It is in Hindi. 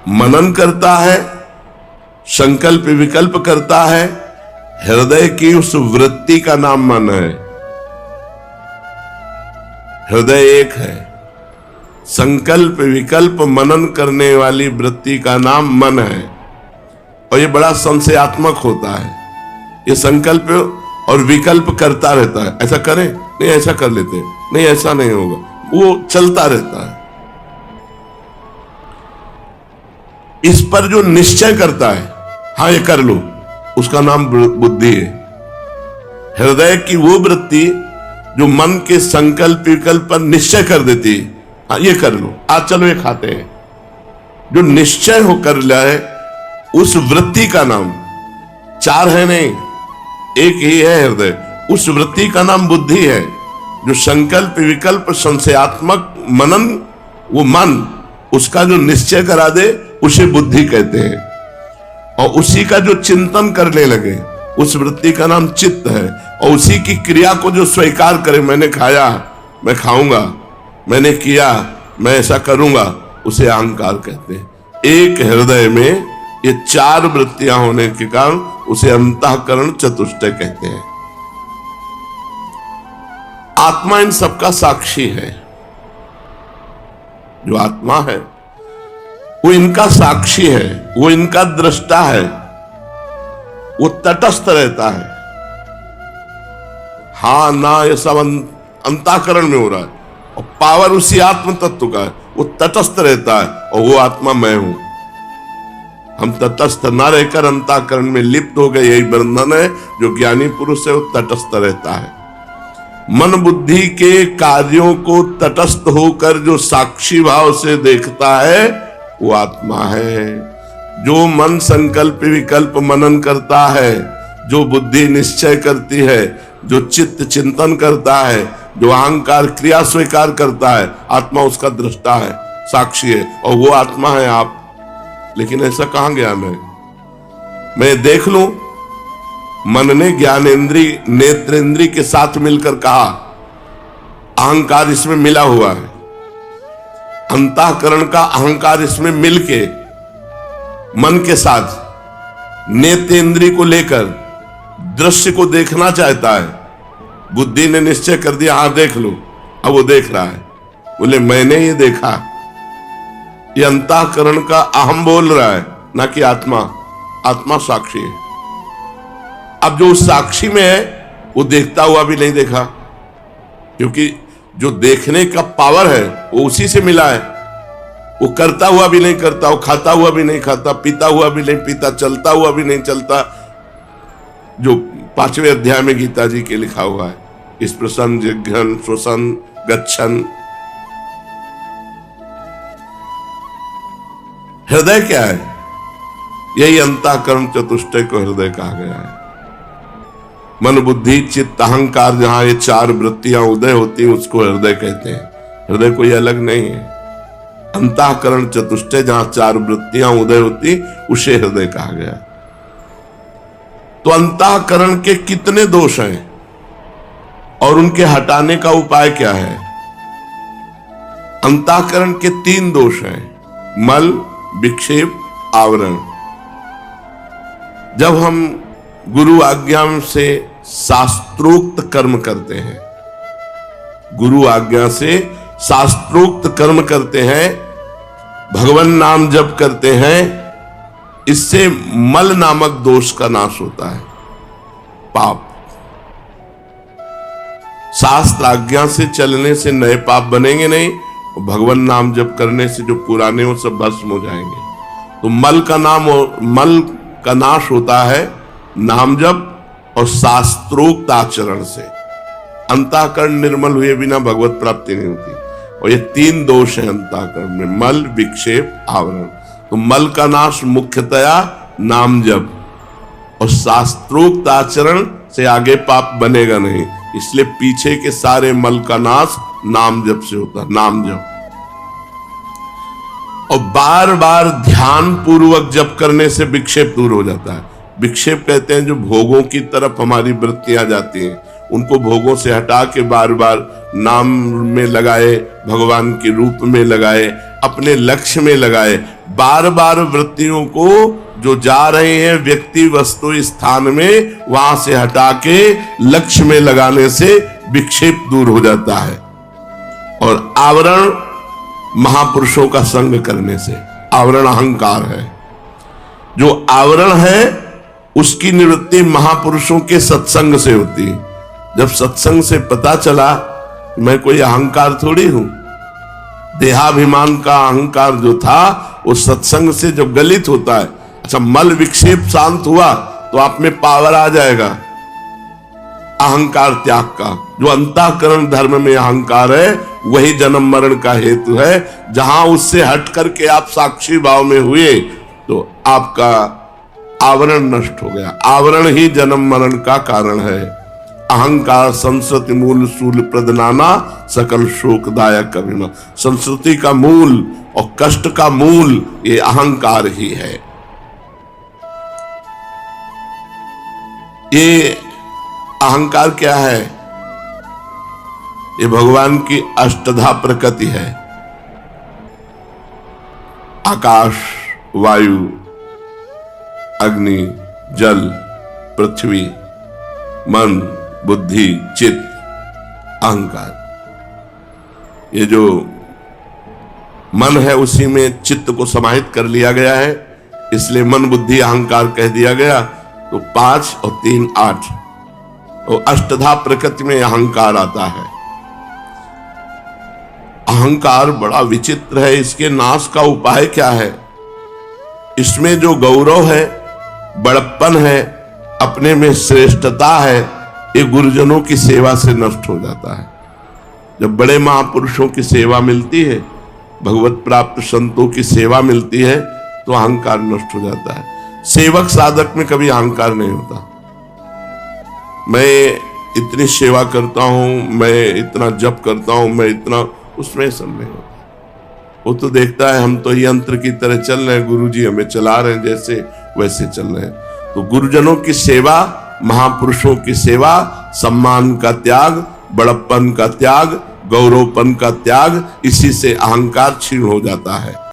मनन करता है, संकल्प विकल्प करता है। हृदय की उस वृत्ति का नाम मन है। हृदय एक है, संकल्प विकल्प मनन करने वाली वृत्ति का नाम मन है। और ये बड़ा संशयात्मक होता है। ये संकल्प और विकल्प करता रहता है, ऐसा करें, नहीं ऐसा कर लेते, नहीं ऐसा नहीं होगा, वो चलता रहता है। इस पर जो निश्चय करता है, हाँ ये कर लो, उसका नाम बुद्धि है। हृदय की वो वृत्ति जो मन के संकल्प विकल्प पर निश्चय कर देती है, हाँ ये कर लो, आज चलो ये खाते हैं, जो निश्चय हो कर लाए, उस वृत्ति का नाम, चार है नहीं, एक ही है हृदय, उस वृत्ति का नाम बुद्धि है। जो संकल्प विकल्प संशयात्मक मनन, वो मन, उसका जो निश्चय करा दे उसे बुद्धि कहते हैं। और उसी का जो चिंतन करने लगे, उस वृत्ति का नाम चित्त है। और उसी की क्रिया को जो स्वीकार करे, मैंने खाया, मैं खाऊंगा, मैंने किया, मैं ऐसा करूंगा, उसे अहंकार कहते हैं। एक हृदय में ये चार वृत्तियां होने के कारण उसे अंतःकरण चतुष्टय कहते हैं। आत्मा इन सबका साक्षी है। जो आत्मा है वो इनका साक्षी है, वो इनका दृष्टा है, वो तटस्थ रहता है। हाँ ना ये सब अंतःकरण में हो रहा है, और पावर उसी आत्म तत्व का है, वो तटस्थ रहता है। और वो आत्मा मैं हूं। हम तटस्थ ना रहकर अंतःकरण में लिप्त हो गए, यही बंधन है। जो ज्ञानी पुरुष है वो तटस्थ रहता है। मन बुद्धि के कार्यों को तटस्थ होकर जो साक्षी भाव से देखता है, वो आत्मा है। जो मन संकल्प विकल्प मनन करता है, जो बुद्धि निश्चय करती है, जो चित्त चिंतन करता है, जो अहंकार क्रिया स्वीकार करता है, आत्मा उसका दृष्टा है, साक्षी है, और वो आत्मा है आप। लेकिन ऐसा कहां गया मैं देख लूं। मन ने ज्ञानेन्द्री नेत्रेंद्री के साथ मिलकर कहा, अहंकार इसमें मिला हुआ है। अंतःकरण का अहंकार इसमें मिलके मन के साथ नेत्रेंद्री को लेकर दृश्य को देखना चाहता है। बुद्धि ने निश्चय कर दिया, हाँ देख लो। अब वो देख रहा है, बोले मैंने ये देखा। ये अंतःकरण का अहम बोल रहा है, ना कि आत्मा। आत्मा साक्षी है। अब जो उस साक्षी में है, वो देखता हुआ भी नहीं देखा, क्योंकि जो देखने का पावर है वो उसी से मिला है। वो करता हुआ भी नहीं करता, वो खाता हुआ भी नहीं खाता, पीता हुआ भी नहीं पीता, चलता हुआ भी नहीं चलता। जो 5वें अध्याय में गीता जी के लिखा हुआ है, इस प्रसन्न जिघ्रन श्वसन गच्छन। हृदय क्या है? यही अंतःकरण चतुष्टय को हृदय कहा गया है। मन बुद्धि चित्त अहंकार, जहां ये चार वृत्तियां उदय होती हैं, उसको हृदय कहते हैं। हृदय कोई अलग नहीं है। अंतःकरण चतुष्टय जहां चार वृत्तियां उदय होती, उसे हृदय कहा गया। तो अंतःकरण के कितने दोष हैं और उनके हटाने का उपाय क्या है? अंतःकरण के 3 दोष हैं, मल, विक्षेप, आवरण। जब हम गुरु आज्ञा से शास्त्रोक्त कर्म करते हैं, गुरु आज्ञा से शास्त्रोक्त कर्म करते हैं, भगवान नाम जप करते हैं, इससे मल नामक दोष का नाश होता है, पाप। शास्त्र आज्ञा से चलने से नए पाप बनेंगे नहीं, और भगवान नाम जप करने से जो पुराने वो सब भस्म हो जाएंगे। तो मल का नाश होता है नाम जप और शास्त्रोक्त आचरण से। अंतःकरण निर्मल हुए बिना भगवत प्राप्ति नहीं होती। और ये 3 दोष हैं अंतःकरण में, मल, विक्षेप, आवरण। तो मल का नाश मुख्यतया नाम जप और शास्त्रोक्त आचरण से आगे पाप बनेगा नहीं, इसलिए पीछे के सारे मल का नाश नाम जप से होता है, नाम जप। और बार बार ध्यान पूर्वक जप करने से विक्षेप दूर हो जाता है। विक्षेप कहते हैं जो भोगों की तरफ हमारी वृत्तियां जाती हैं, उनको भोगों से हटा के बार बार नाम में लगाए, भगवान के रूप में लगाए, अपने लक्ष्य में लगाए। बार बार वृत्तियों को जो जा रहे हैं व्यक्ति वस्तु स्थान में, वहां से हटा के लक्ष्य में लगाने से विक्षेप दूर हो जाता है। और आवरण महापुरुषों का संग करने से, आवरण अहंकार है, जो आवरण है उसकी निवृत्ति महापुरुषों के सत्संग से होती है। जब सत्संग से पता चला मैं कोई अहंकार थोड़ी हूं, देहाभिमान का अहंकार जो था वो सत्संग से जब गलित होता है, अच्छा मल विक्षेप शांत हुआ तो आप में पावर आ जाएगा अहंकार त्याग का। जो अंतःकरण धर्म में अहंकार है वही जन्म मरण का हेतु है। जहां उससे हट करके आप साक्षी भाव में हुए तो आपका आवरण नष्ट हो गया। आवरण ही जन्म मरण का कारण है। अहंकार संस्कृति मूल शूल प्रदनाना सकल शोकदायक अभिमान। संस्कृति का मूल और कष्ट का मूल ये अहंकार ही है। ये अहंकार क्या है? ये भगवान की अष्टधा प्रकृति है। आकाश, वायु, अग्नि, जल, पृथ्वी, मन, बुद्धि, चित्त, अहंकार। ये जो मन है उसी में चित्त को समाहित कर लिया गया है, इसलिए मन बुद्धि अहंकार कह दिया गया। तो 5 और 3 8 और अष्टधा प्रकृति में अहंकार आता है। अहंकार बड़ा विचित्र है। इसके नाश का उपाय क्या है? इसमें जो गौरव है, बड़प्पन है, अपने में श्रेष्ठता है, ये गुरुजनों की सेवा से नष्ट हो जाता है। जब बड़े महापुरुषों की सेवा मिलती है, भगवत प्राप्त संतों की सेवा मिलती है, तो अहंकार नष्ट हो जाता है। सेवक साधक में कभी अहंकार नहीं होता। मैं इतनी सेवा करता हूं, मैं इतना जप करता हूं, मैं इतना, उसमें सब नहीं होता। वो तो देखता है हम तो यंत्र की तरह चल रहे हैं, गुरुजी हमें चला रहे हैं, जैसे वैसे चल रहे हैं। तो गुरुजनों की सेवा, महापुरुषों की सेवा, सम्मान का त्याग, बड़प्पन का त्याग, गौरवपन का त्याग, इसी से अहंकार क्षीण हो जाता है।